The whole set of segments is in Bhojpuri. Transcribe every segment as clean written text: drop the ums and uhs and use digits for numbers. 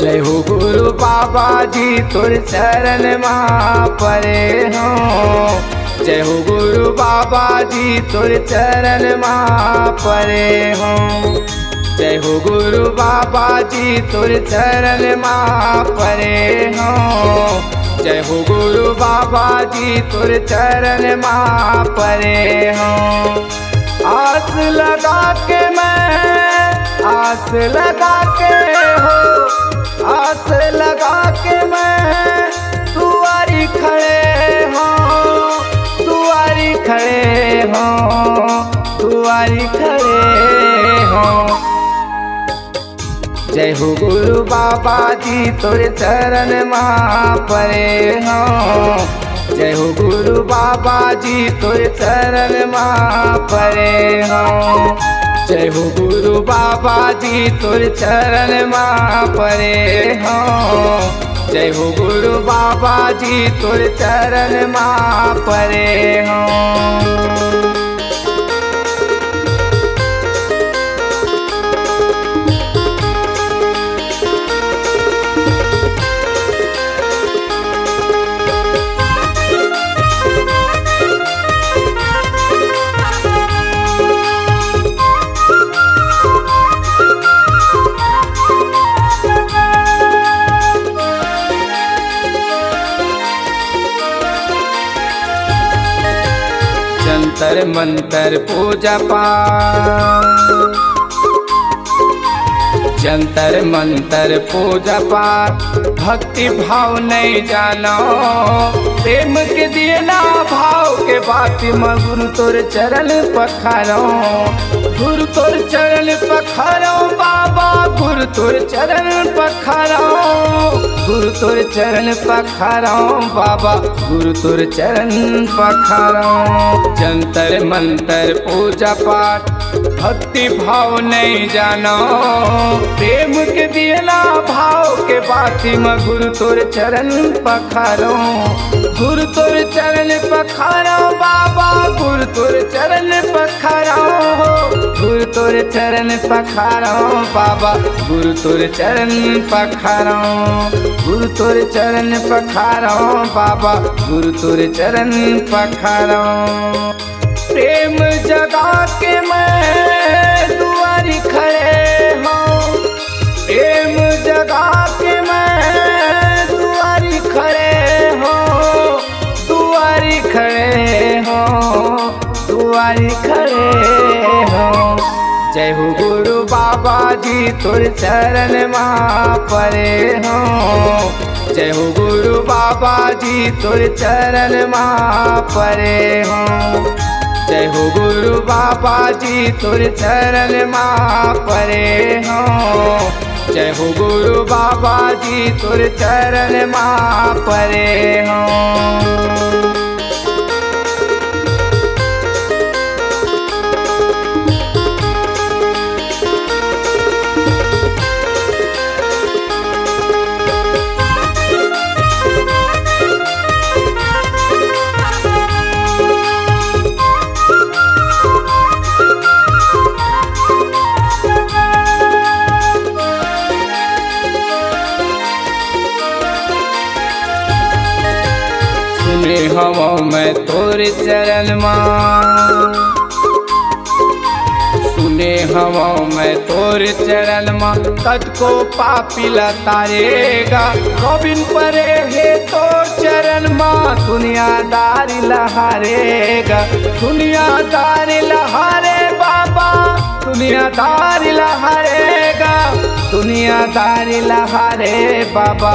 जय हो गुरु बाबा जी तोर चरण माँ परे हो। जय हो गुरु बाबा जी तोर चरण माँ परे हो। जय हो गुरु बाबा जी तोर चरण माँ परे हो। जय हो गुरु बाबा जी तोर चरण माँ परे हो। आस लगा के मैं आस लगा के हो आस लगा के मैं दुआरी खड़े हो दुआरी खड़े हो दुआरी खड़े हो। जय हो गुरु बाबा जी तोरे चरण माँ परे हो। जय हो गुरु बाबा जी तोरे चरण माँ परे हो। जय हो गुरु बाबा जी तोर चरण माँ परे हो। जय हो गुरु बाबा जी तोर चरण माँ परे हो। जंतर मंतर पूजा पाठ जंतर मंतर पूजा पाठ भक्ति भाव नहीं जानो। प्रेम के दिए ना भाव के बात में गुरु तोर चरण पखारो गुरु तोर चरण पखारो बाबा गुरु तोर चरण पखारो गुरु तोर चरण पखारो बाबा गुरु तोर चरण पखारो। जंतर मंतर पूजा पाठ भक्ति भाव नहीं जानो। प्रेम के दिए ना भाव के बाती में गुरु तोर चरण पखारो गुरु तोर चरण पखारो बाबा गुरु तोर चरण पखारो गुरु तोर चरण पखारो बाबा गुरु तोर चरण पखारो गुरु तोर चरण पखारो बाबा गुरु तोर चरण पखारो। प्रेम जगा के मैं दुआरी खड़े हो प्रेम जगा के मैं दुआरी खड़े हो दुआरी खड़े हो दुआरी खड़े हो। जय हो गुरु बाबा जी तोर चरण माँ परे हो। जय हो गुरु बाबा जी तोर चरण माँ परे हो। जय हो गुरु बाबा जी तोर चरण माँ परे हो। जय हो गुरु बाबा जी तोर चरण माँ परे हो। सुने हवा मैं तोर चरण माँ सुने हवा मैं तोर चरण माँ कद को पापी लतारेगा गोविंद परे है तोर चरण माँ दुनियादारी लहारेगा दुनियादारी लहारे बाबा दुनियादारी लहारेगा दुनियादारी लहारे बाबा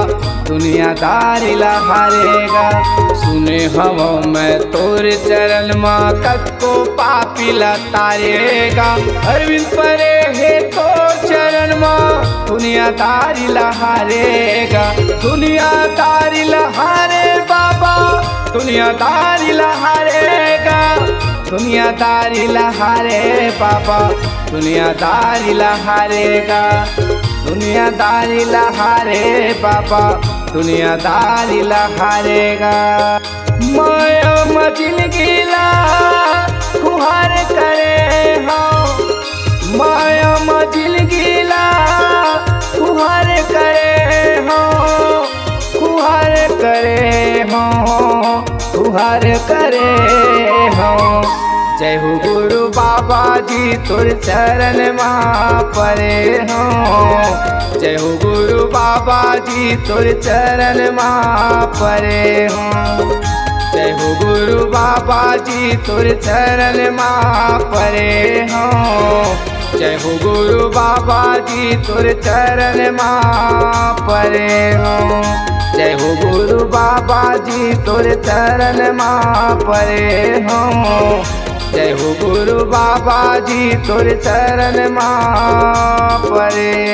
दुनियादारी लहारेगा। सुने हवा मैं तोर चरण माँ कद को पापी लतारेगा अरविंद परे है तोर चरण माँ दुनियादारी लहारेगा दुनियादारी लहारे बाबा दुनियादारी लहारेगा दुनियादारी लहारे बाबा दुनियादारी लहारेगा दुनियादारी लहारे बाबा दुनियादारी लहारेगा। माया मचिल गिला फुहार करे हो माया मचिल गिला फुहार करे गुहार करे हो। जय हो गुरु बाबा जी तोर चरण माँ परे हो। जय हो गुरु बाबा जी तोर चरण माँ परे हो। जय हो गुरु बाबा जी तोर चरण माँ परे हो। जय हो गुरु बाबा जी तोर चरण माँ परे हो। जय हो गुरु बाबा जी तोर चरण माँ परे हो। जय हो गुरु बाबा जी तोर चरण माँ परे।